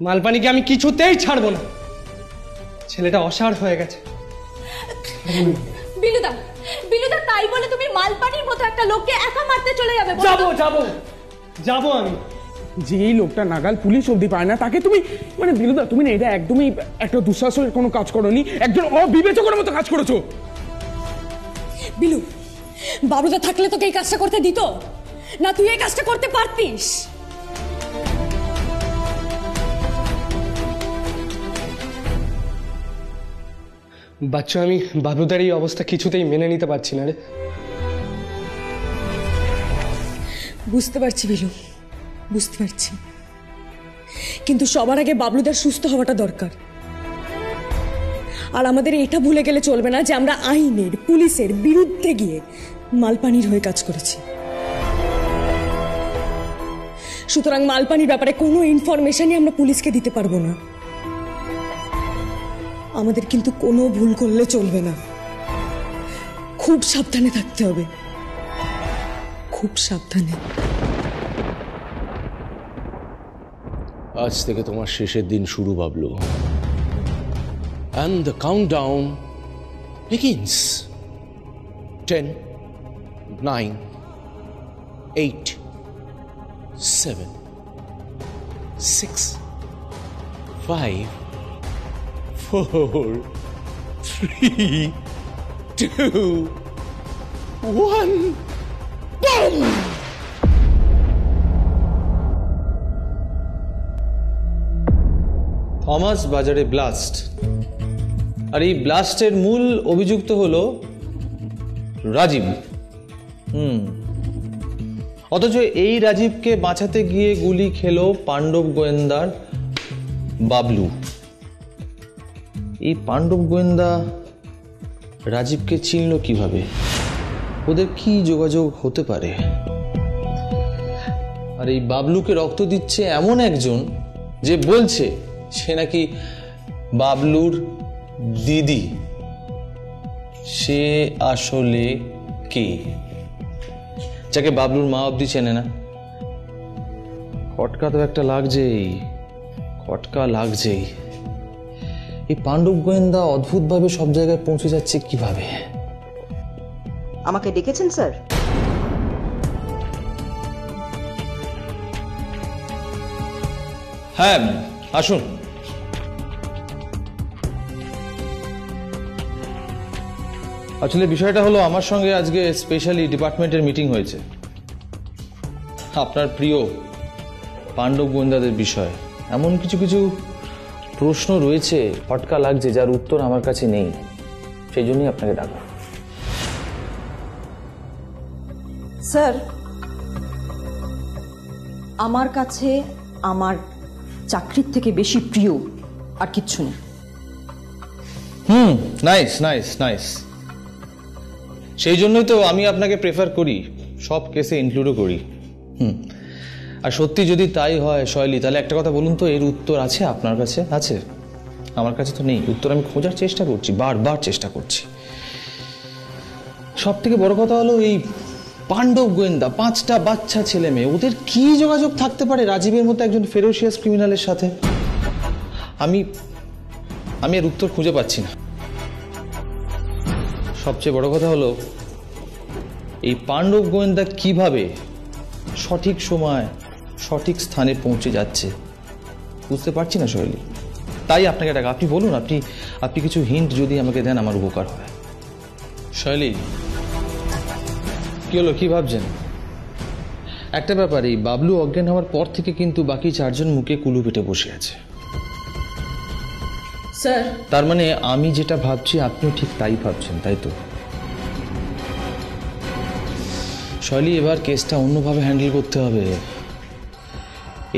মালপানিকে আমি কিছুতেই ছাড়বো না। ছেলেটা অসাড় হয়ে গেছে। বিলুদা, বিলুদা, তাই বলে তুমি মালপানির মতো একটা লোককে একা মারতে চলে যাবে? যাবো আমি। যেই লোকটা নাগাল পুলিশ অবধি পায় না তাকে তুমি মানে বিলুদা তুমি না এটা একদমই একটা দুঃসাহসের কোনো কাজ করোনি, একজন অবিবেচকের মতো কাজ করেছো। বিলু, বাবুদা থাকলে তোকে এই কাজটা করতে দিত না? তুই এই কাজটা করতে পারতিস? বাচ্চা, আমি বাবুদার এই অবস্থা কিছুতেই মেনে নিতে পারছি না রে। বুঝতে পারছি বিলু, বুঝতে পারছি, কিন্তু সবার আগে বাবলুদার সুস্থ হওয়াটা দরকার। আর আমাদের এটা ভুলে গেলে চলবে না যে আমরা আইনের, পুলিশের বিরুদ্ধে গিয়ে মালপানির হয়ে কাজ করেছি। সুতরাং মালপানির ব্যাপারে কোনো ইনফরমেশনই আমরা পুলিশকে দিতে পারবো না। আমাদের কিন্তু কোনো ভুল করলে চলবে না, খুব সাবধানে থাকতে হবে, খুব সাবধানে। আজ থেকে তোমার শেষের দিন শুরু, Bablu. And the countdown begins. 10, 9, 8, 7, 6, 5, 4, 3, 2, 1. Boom! Thomas বাজারে ব্লাস্ট, আর এই ব্লাস্টের মূল অভিযুক্ত হলো রাজীব। অথচ এই রাজীবকে বাঁচাতে গিয়ে গুলি খেলো পাণ্ডব গোয়েন্দার বাবলু। এই পাণ্ডব গোয়েন্দা রাজীবকে চিনল কিভাবে? ওদের কি যোগাযোগ হতে পারে? আর এই বাবলুকে রক্ত দিচ্ছে এমন একজন যে বলছে সে নাকি বাবলুর দিদি। সে আসলে কে, যাকে বাবলুর মা অব্দি চেনে না? খটকা তো একটা লাগছেই, খটকা লাগছেই। এই পাণ্ডব গোয়েন্দা অদ্ভুতভাবে সব জায়গায় পৌঁছে যাচ্ছে কিভাবে? আমাকে ডেকেছেন স্যার? হ্যাঁ, আসুন। আসলে বিষয়টা হলো, আমার সঙ্গে আজকে স্পেশালি ডিপার্টমেন্টের মিটিং হয়েছে আপনার প্রিয় পাণ্ডব গোয়েন্দাদের বিষয়। এমন কিছু কিছু প্রশ্ন রয়েছে, ফটকা লাগছে, যার উত্তর আমার কাছে নেই। সেই জন্যই আপনাকে ডাকা। স্যার, আমার কাছে আমার চাকরির থেকে বেশি প্রিয় আর কিচ্ছু নেই। Nice nice nice. সেই জন্যই তো আমি আপনাকে প্রেফার করি, সব কেসে ইনক্লুডও করি। আর সত্যি যদি তাই হয় শৈলী, তাহলে একটা কথা বলুন তো, এর উত্তর আছে আপনার কাছে? আছে? আমার কাছে তো নেই। উত্তর আমি খোঁজার চেষ্টা করছি, বারবার চেষ্টা করছি। সব থেকে বড় কথা হলো, এই পাণ্ডব গোয়েন্দা, 5টা বাচ্চা ছেলে মেয়ে, ওদের কি যোগাযোগ থাকতে পারে রাজীবের মতো একজন ফেরোসিয়াস ক্রিমিনালের সাথে? আমি এর উত্তর খুঁজে পাচ্ছি না। সবচেয়ে বড় কথা হলো, এই পাণ্ডব গোয়েন্দা কিভাবে সঠিক সময় সঠিক স্থানে পৌঁছে যাচ্ছে বুঝতে পারছি না শৈলী। তাই আপনাকে ডাকা। আপনি বলুন, আপনি কিছু হিন্ট যদি আমাকে দেন, আমার উপকার হয়। শৈলী, কি হলো, কি ভাবছেন? একটা ব্যাপার, এই বাবলু অজ্ঞান হওয়ার পর থেকে কিন্তু বাকি 4 জন মুখে কুলু পেটে বসে আছে। স্যার, তার মানে আমি যেটা ভাবছি আপনিও ঠিক তাই ভাবছেন, তাই তো? শৈলী, এবার কেসটা অন্যভাবে হ্যান্ডেল করতে হবে।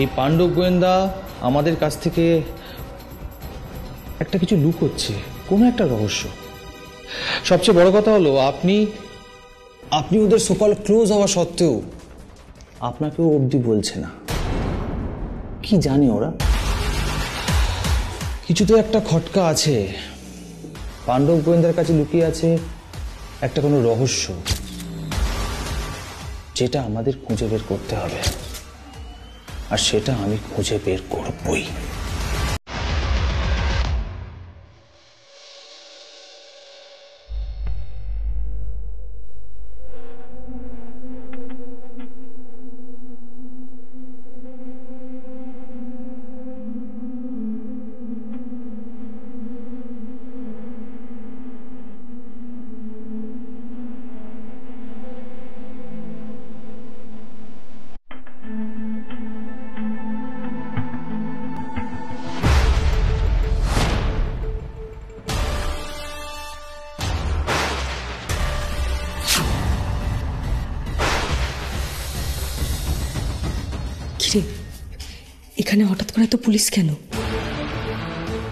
এই পাণ্ডব গোয়েন্দা আমাদের কাছ থেকে একটা কিছু লুকোচ্ছে, কোনো একটা রহস্য। সবচেয়ে বড় কথা হলো, আপনি ওদের সোকল ক্লোজ হওয়া সত্ত্বেও আপনাকেও অবধি বলছে না। কি জানে ওরা? কিছু তো একটা খটকা আছে। পাণ্ডব গোয়েন্দার কাছে লুকিয়ে আছে একটা কোনো রহস্য, যেটা আমাদের খুঁজে বের করতে হবে। আর সেটা আমি খুঁজে বের করবই। এখানে হঠাৎ করে তো পুলিশ কেন?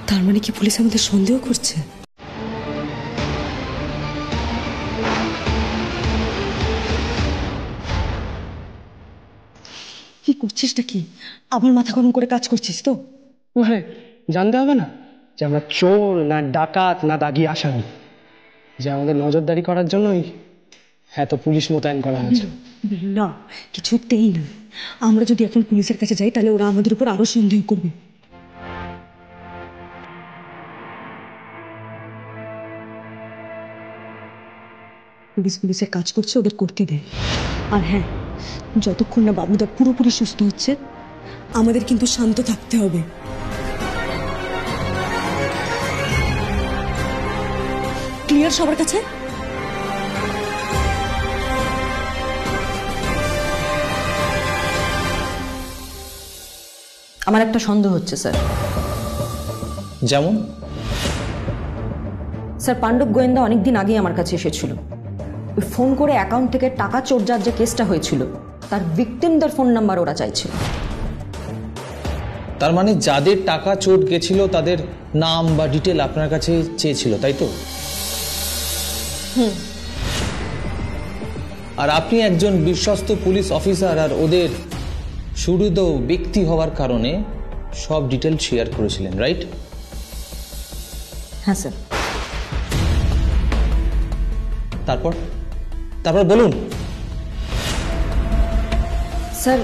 তার মানে কি পুলিশ আমাদের সন্দেহ করছে? কি করছিসটা কি? আবার মাথা গরম করে কাজ করছিস তো? মানে জানতে হবে না যে আমরা চোর না ডাকাত না দাগি আসামি, যে আমাদের নজরদারি করার জন্যই এত পুলিশ মোতায়েন করা হয়েছে। না, কিছুতেই না। আমরা যদি এখন পুলিশের কাছে যাই তাহলে ওরা আমাদের উপর আরো সন্দেহ করবে। পুলিশের কাজ করছে, ওদের করতে দেয়। আর হ্যাঁ, যতক্ষণ না বাবুদা পুরোপুরি সুস্থ হচ্ছে আমাদের কিন্তু শান্ত থাকতে হবে। ক্লিয়ার সবার কাছে? আমার একটা সন্দেহ হচ্ছে স্যার। যেমন? স্যার, পাণ্ডব গোয়েন্দা অনেকদিন আগেই আমার কাছে এসেছিল। ওই ফোন করে অ্যাকাউন্ট থেকে টাকা চোর যার যে কেসটা হয়েছিল তার ভিকটিমদের ফোন নাম্বার ওরা চাইছিল। তার মানে যাদের টাকা চোট গেছিল তাদের নাম বা ডিটেল আপনার কাছে চেয়েছিল, তাই তো? আর আপনি একজন বিশ্বস্ত পুলিশ অফিসার আর ওদের সুহৃদ ব্যক্তি হওয়ার কারণে সব ডিটেল শেয়ার করেছিলেন, রাইট? হ্যাঁ স্যার। তারপর তারপর বলুন। স্যার,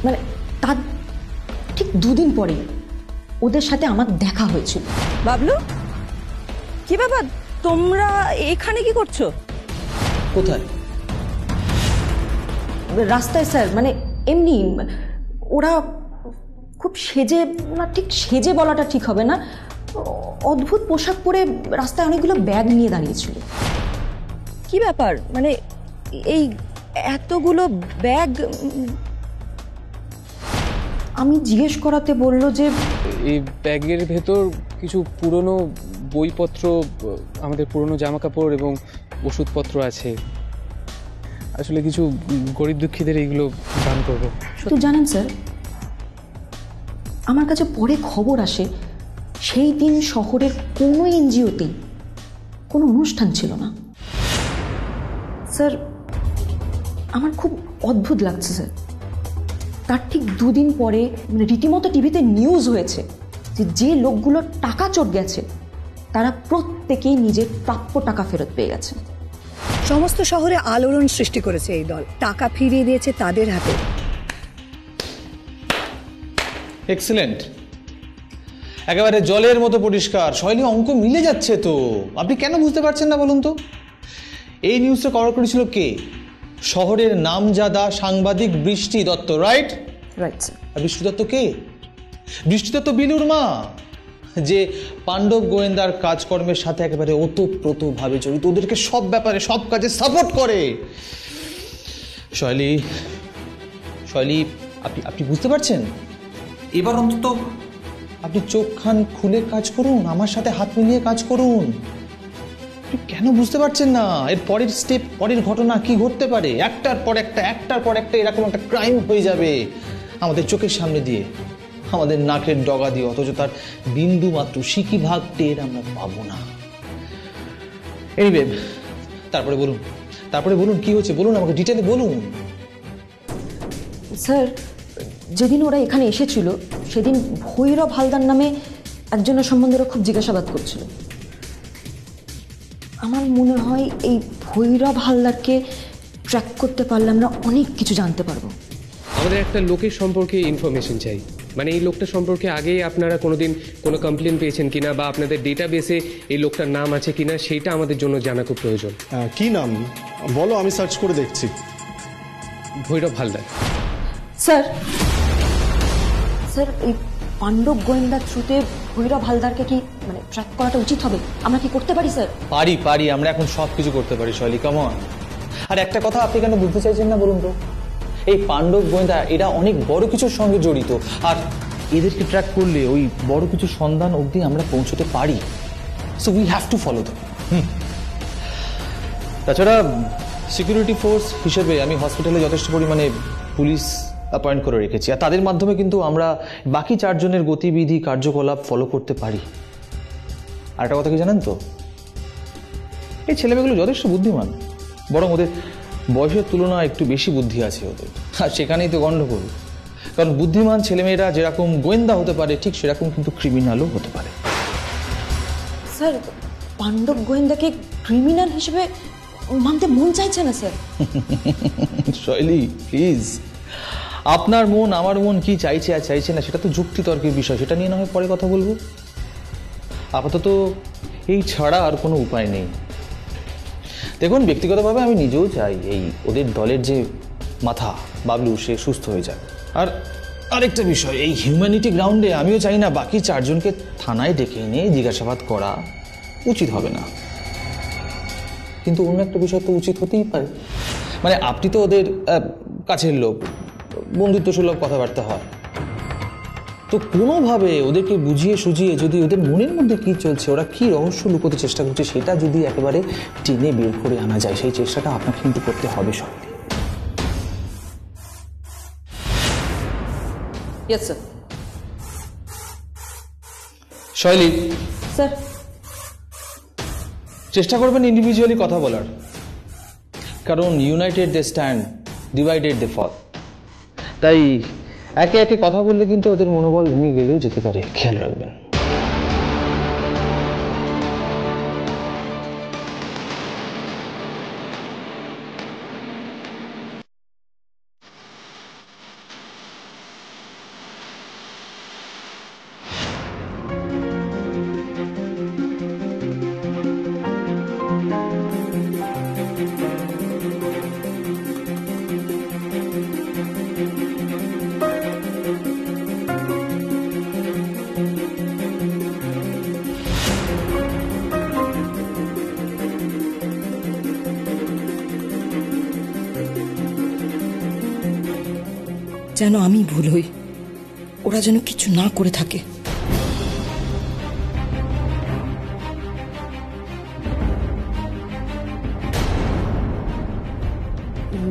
মানে তার ঠিক দুদিন পরে ওদের সাথে আমার দেখা হয়েছিল। বাবলু, কি ব্যাপার? তোমরা এখানে কি করছো? কোথায়? রাস্তায় স্যার, মানে এমনি। ওরা খুব সেজে, না ঠিক সেজে বলাটা ঠিক হবে না, অদ্ভুত পোশাক পরে রাস্তায় অনেকগুলো ব্যাগ নিয়ে দাঁড়িয়েছিল। কি ব্যাপার? মানে এই এতগুলো ব্যাগ? আমি জিজ্ঞেস করাতে বলল যে এই ব্যাগের ভেতর কিছু পুরনো বইপত্র, আমাদের পুরনো জামা কাপড় এবং ওষুধপত্র আছে। আসলে কিছু গরিব দুঃখীদের এইগুলো দান করবো। তো জানেন স্যার, আমার কাছে পরে খবর আসে সেই দিন শহরের কোনো এনজিওতেই কোনো অনুষ্ঠান ছিল না। স্যার, আমার খুব অদ্ভুত লাগছে স্যার। তার ঠিক দুদিন পরে মানে রীতিমতো টিভিতে নিউজ হয়েছে যে যে লোকগুলো টাকা চোট গেছে তারা প্রত্যেকেই নিজের প্রাপ্য টাকা ফেরত পেয়ে গেছে। সমস্ত শহরে আলোড়ন সৃষ্টি করেছে এই দল, টাকা ফিরিয়ে দিয়েছে তাদের হাতে। এক্সিলেন্ট, একেবারে জলের মতো পরিষ্কার। শৈলী, অঙ্ক মিলে যাচ্ছে তো। আপনি কেন বুঝতে পারছেন না বলুন তো? এই নিউজটা কভার করেছিল কে? শহরের নামজাদা সাংবাদিক Brishti Dutta, right? Right sir. আর বৃষ্টি দত্ত কে? বৃষ্টি দত্ত বিলুর মা, যে পাণ্ডব গোয়েন্দার কাজকর্মের সাথে একেবারে ওতপ্রোতভাবে জড়িত, ওদেরকে সব ব্যাপারে সব কাজে সাপোর্ট করে। শৈলী, আপনি বুঝতে পারছেন? এবার অন্তত আপনি চোখ খান খুলে কাজ করুন, আমার সাথে হাত মিলিয়ে কাজ করুন। আপনি কেন বুঝতে পারছেন না এর পরের স্টেপ, পরের ঘটনা কি ঘটতে পারে? একটার পর একটা এরকম একটা ক্রাইম হয়ে যাবে আমাদের চোখের সামনে দিয়ে, আমাদের নাকের ডগা দিয়ে, অথচ তার বিন্দু মাত্র সিকি ভাগ টের আমরা পাবো না। এনিওয়ে, তারপরে বলুন কি হচ্ছে, বলুন আমাকে ডিটেলে বলুন। স্যার, যেদিন ওরা এখানে এসেছিল সেদিন ভৈরব হালদার নামে একজনের সম্বন্ধে ওরা খুব জিজ্ঞাসাবাদ করছিল। আমার মনে হয় এই ভৈরব হালদারকে ট্র্যাক করতে পারলে আমরা অনেক কিছু জানতে পারবো। আমাদের একটা লোকের সম্পর্কে ইনফরমেশন চাই। মানে এই লোকটা সম্পর্কে আগে আপনারা কোনোদিন কোনো কমপ্লেন পেয়েছেন কিনা, বা আপনাদের ডেটাবেসে এই লোকটার নাম আছে কিনা, সেইটা আমাদের জন্য জানা খুব প্রয়োজন। কি নাম বলো, আমি সার্চ করে দেখছি। ভৈরব হালদার। স্যার, এই পাণ্ডব গোয়েন্দা থ্রুতে ভৈরব হালদারকে কি মানে ট্র্যাক করাটা উচিত হবে? আমরা কি করতে পারি স্যার? পারি, আমরা এখন সব কিছু করতে পারি শৈলী, কাম অন। আর একটা কথা আপনি কেন বুঝতে চাইছেন না বলুন তো? এই পাণ্ডব গোয়েন্দা এরা অনেক বড় কিছুর সঙ্গে জড়িত, আর এদেরকে ট্র্যাক করলে ওই বড় কিছু সন্ধান অবধি আমরা পৌঁছতে পারি। So we have to follow them. তাছাড়া সিকিউরিটি ফোর্স হিসেবে আমি হসপিটালে যথেষ্ট পরিমাণে পুলিশ অ্যাপয়েন্ট করে রেখেছি, আর তাদের মাধ্যমে কিন্তু আমরা বাকি 4 জনের গতিবিধি কার্যকলাপ ফলো করতে পারি। আর একটা কথা কি জানেন তো, এই ছেলেমেয়েগুলো যথেষ্ট বুদ্ধিমান, বরং ওদের বয়সের তুলনায় একটু বেশি বুদ্ধি আছে ওদের, আর সেখানেই তো গণ্ডগোল। কারণ বুদ্ধিমান ছেলেমেয়েরা যেরকম গোয়েন্দা হতে পারে, ঠিক সেরকম কিন্তু ক্রিমিনালও হতে পারে। স্যার, পাণ্ডব গোয়েন্দাকে ক্রিমিনাল হিসেবে মানতে মন চাইছে না স্যার। শৈলী, প্লিজ, আপনার মন আমার মন কি চাইছে আর চাইছে না সেটা তো যুক্তিতর্কের বিষয়, সেটা নিয়ে না হয় পরে কথা বলবো। আপাতত এই ছাড়া আর কোনো উপায় নেই। দেখুন, ব্যক্তিগতভাবে আমি নিজেও চাই এই ওদের দলের যে মাথা বাবলু সে সুস্থ হয়ে যাক। আর আরেকটা বিষয়, এই হিউম্যানিটি গ্রাউন্ডে আমিও চাই না বাকি 4 জনকে থানায় ডেকে এনে জিজ্ঞাসাবাদ করা উচিত হবে না। কিন্তু অন্য একটা বিষয় তো উচিত হতেই পারে। মানে আপনি তো ওদের কাছের লোক, বন্ধুত্ব সুলভ কথাবার্তা হয়, তো কোনোভাবে ওদেরকে বুঝিয়ে সুঝিয়ে যদি ওদের মনের মধ্যে কি চলছে, ওরা কি রহস্য লুকোতে চেষ্টা করছে, সেটা যদি একেবারে টেনে বের করে আনা যায়, সেই চেষ্টাটা আপনাকে কিন্তু করতে হবে সবাই। Yes sir. শৈলী স্যার, চেষ্টা করবেন ইন্ডিভিজুয়ালি কথা বলার, কারণ ইউনাইটেড দে স্ট্যান্ড, ডিভাইডেড দে ফল। তাই একে একে কথা বললে কিন্তু ওদের মনোবল ভেঙে গেলেও যেতে পারে, খেয়াল রাখবেন। যেন আমি ভুল হই, ওরা যেন কিছু না করে থাকে।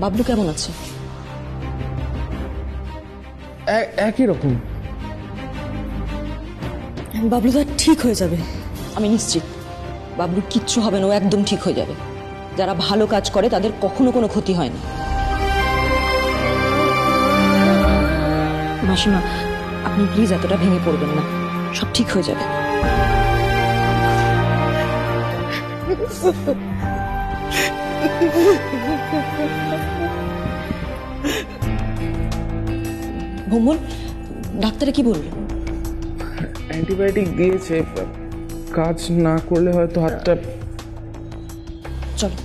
বাবলু কেমন আছে? একই রকম। বাবলু তো ঠিক হয়ে যাবে। আমি নিশ্চিত বাবলু কিচ্ছু হবে না, ও একদম ঠিক হয়ে যাবে। যারা ভালো কাজ করে তাদের কখনো কোনো ক্ষতি হয় না। মাসিমা, আপনি প্লিজ এতটা ভেঙে পড়বেন না, সব ঠিক হয়ে যাবে। ভোমল, ডাক্তারে কি বলল? অ্যান্টিবায়োটিক দিয়েছে, কাজ না করলে হয়তো হাতটা। চলো।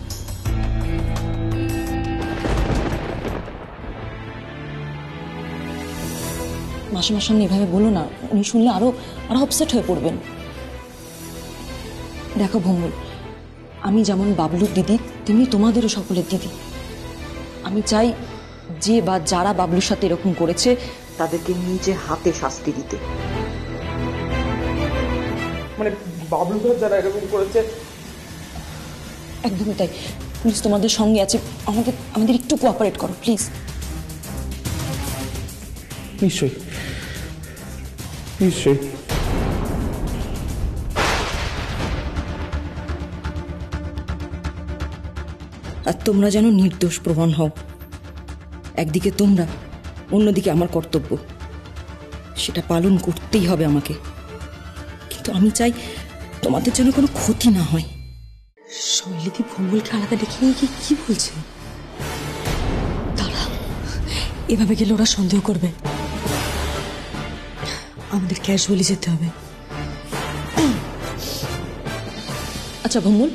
মাসিমার সামনে এভাবে বলো না, উনি শুনলে আরো আপসেট হয়ে পড়বেন। দেখো ভোমল, আমি যেমন বাবলুর দিদি, তেমনি তোমাদেরও সকলের দিদি। আমি চাই যে বা যারা বাবলুর সাথে এরকম করেছে তাদেরকে নিজে হাতে শাস্তি দিতে। মানে বাবলু ভাই যারা এরকম করেছে। একদমই তাই। প্লিজ, তোমাদের সঙ্গে আছে, আমাদের একটু কোঅপারেট করো প্লিজ। নিশ্চয়ই নিশ্চয়ই। আর তোমরা যেন নির্দোষ প্রমাণ হও। একদিকে তোমরা, অন্যদিকে আমার কর্তব্য, সেটা পালন করতেই হবে আমাকে। কিন্তু আমি চাই তোমাদের যেন কোনো ক্ষতি না হয়। শৈলীদি ভোমলকে আলাদা দেখে কি বলছে? দাঁড়া, এভাবে গেলে ওরা সন্দেহ করবে। আমাদের ক্যাজুয়ালি যেতে হবে। আচ্ছা ভোমল,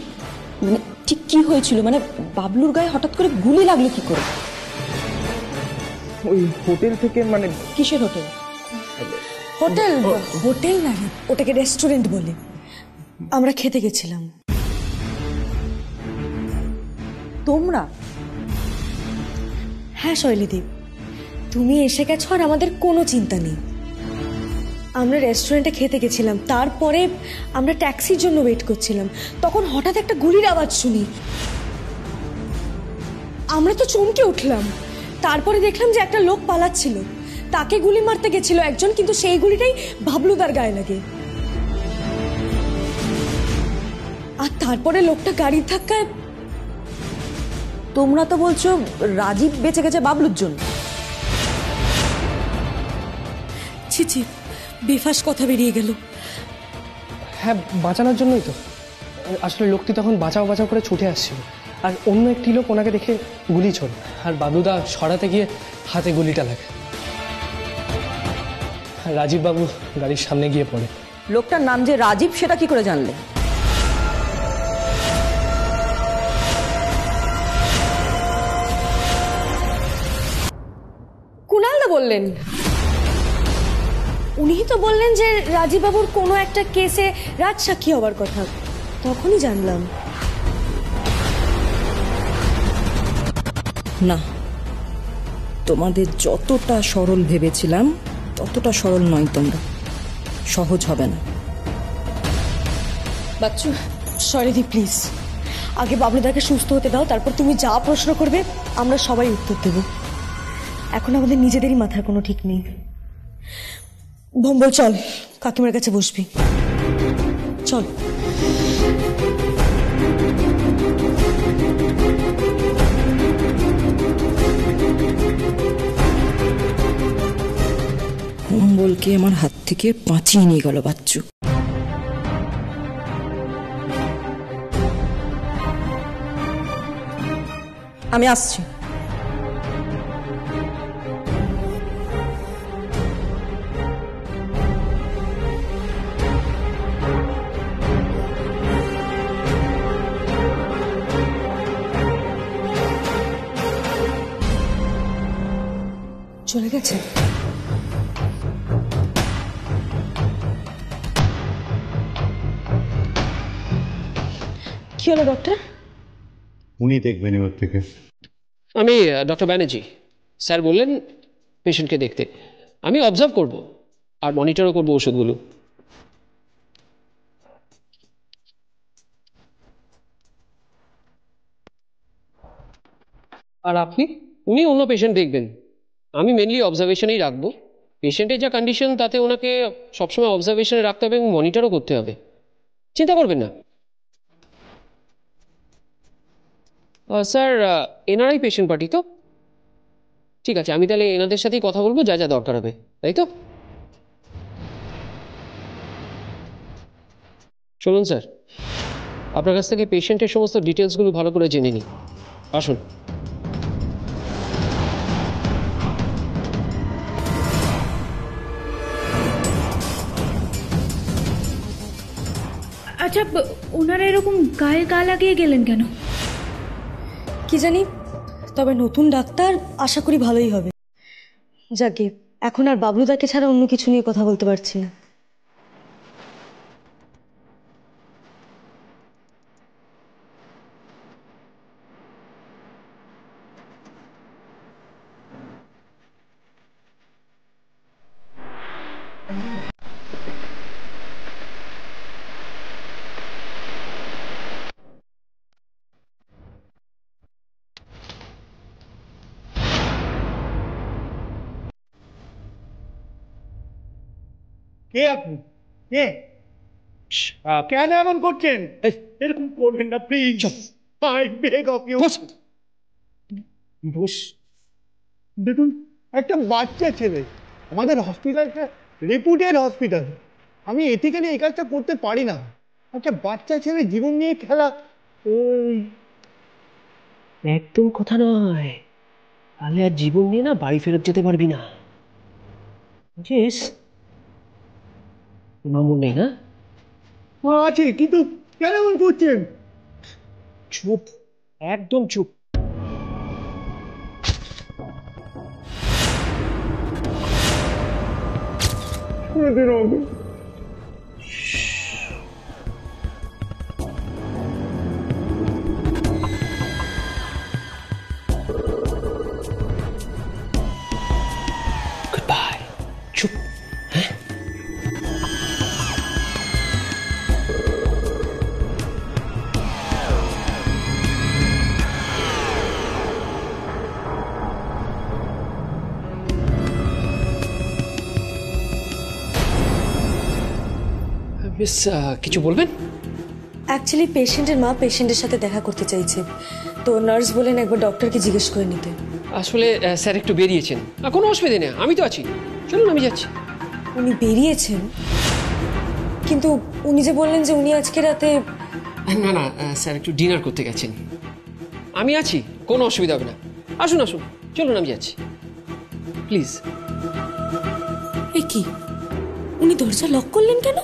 মানে ঠিক কি হয়েছিল? মানে বাবলুর গায়ে হঠাৎ করে গুলি লাগলো কি করে? ওই হোটেল থেকে। মানে কিসের হোটেল? হোটেল হোটেল না, ওটাকে রেস্টুরেন্ট বলে। আমরা খেতে গেছিলাম। তোমরা? হ্যাঁ শৈলীদি, তুমি এসে গেছো আর আমাদের কোনো চিন্তা নেই। আমরা রেস্টুরেন্টে খেতে গেছিলাম, তারপরে আমরা ট্যাক্সির জন্য ওয়েট করছিলাম, তখন হঠাৎ একটা গুলির আওয়াজ শুনি। আমরা তো চমকে উঠলাম, তারপরে দেখলাম যে একটা লোক পালাচ্ছিল, তাকে গুলি মারতে গেছিল একজন, কিন্তু সেই গুলিটাই বাবলুদার গায়ে লাগে। আর তারপরে লোকটা গাড়ির ধাক্কায়। তোমরা তো বলছো রাজীব বেঁচে গেছে বাবলুর জন্য। ছি ছি, বেফাস কথা বেরিয়ে গেল। হ্যাঁ, বাঁচানোর জন্যই তো। আসলে লোকটি তখন বাঁচাও বাঁচাও করে ছুটে আসছিল, আর অন্য একটি লোক ওনাকে দেখে গুলি ছোড়ে, আর বাবলুদা সরাতে গিয়ে হাতে গুলিটা লাগে। রাজীব বাবু গাড়ির সামনে গিয়ে পড়ে। লোকটার নাম যে রাজীব সেটা কি করে জানলে? কুণালদা বললেন। উনিই তো বললেন যে রাজীব বাবুর কোনো একটা কেসে রাজসাক্ষী হবার কথা, তখনই জানলাম। না, তোমাদের যতটা সরল ভেবেছিলাম ততটা সরল নয় তোমরা। সহজ হবে না। বাচ্চু, সরিদি প্লিজ, আগে বাবলুদাকে সুস্থ হতে দাও, তারপর তুমি যা প্রশ্ন করবে আমরা সবাই উত্তর দেব। এখন আমাদের নিজেদেরই মাথার কোনো ঠিক নেই। ভম্বল, চল কাকিমার কাছে বসবি, চল। কম্বলকে আমার হাত থেকে বাঁচিয়ে নিয়ে গেল বাচ্চু। আমি আসছি। চলে গেছে। কি হলো ডক্টর? উনি দেখবেন এবার থেকে। আমি ডক্টর ব্যানার্জি। স্যার বললেন পেশেন্টকে দেখতে। আমি অবজার্ভ করব আর মনিটরও করব ওষুধগুলো। আর আপনি? উনি অন্য পেশেন্ট দেখবেন, আমি মেনলি অবজারভেশনেই রাখবো। পেশেন্টের যা কন্ডিশন তাতে ওনাকে সবসময় অবজারভেশনে রাখতে হবে এবং মনিটরও করতে হবে, চিন্তা করবেন না। স্যার, এনারাই পেশেন্ট পার্টি তো? ঠিক আছে, আমি তাহলে এনাদের সাথেই কথা বলবো, যা যা দরকার হবে, তাই তো? চলুন স্যার, আপনার কাছ থেকে পেশেন্টের সমস্ত ডিটেলসগুলো ভালো করে জেনে নিই। আসুন। আচ্ছা, ওনারা এরকম গায়ে গা লাগিয়ে গেলেন কেন? কি জানি, তবে নতুন ডাক্তার, আশা করি ভালোই হবে। যাকে এখন আর বাবলুদাকে ছাড়া অন্য কিছু নিয়ে কথা বলতে পারছি না। কে আপনি? কে? কেন এমন করছেন? এরকম করবেন না please. I beg of you. Boss. দেখুন, একটা বাচ্চা ছেলে, আমাদের হসপিটালটা রেপুটেড হসপিটাল। আমি এথিক্যালি এই কাজটা করতে পারি না। একটা বাচ্চা ছেলে জীবন নিয়ে খেলা একদম কথা নয়, তাহলে আর জীবন নিয়ে না বাড়ি ফেরত যেতে পারবি না, বুঝিস? মামু নেই না? আছে, কিন্তু কেন এমন করছেন? চুপ, একদম চুপ। Goodbye. চুপ। হ্যাঁ, মিস কিছু বলবেন? অ্যাকচুয়ালি পেশেন্টের মা পেশেন্টের সাথে দেখা করতে চাইছে, তো নার্স বলেন একবার ডক্টরকে জিজ্ঞেস করে নিতে। আসলে স্যার একটু বেরিয়েছেন। কোনো অসুবিধা নেই, আমি তো আছি। চলুন আমি যাচ্ছি। উনি বেরিয়েছেন, কিন্তু উনি যে বললেন যে উনি আজকে রাতে। না না স্যার একটু ডিনার করতে গেছেন। আমি আছি, কোনো অসুবিধা হবে না। আসুন আসুন, চলুন আমি যাচ্ছি, প্লিজ। এ কি, উনি দরজা লক করলেন কেন?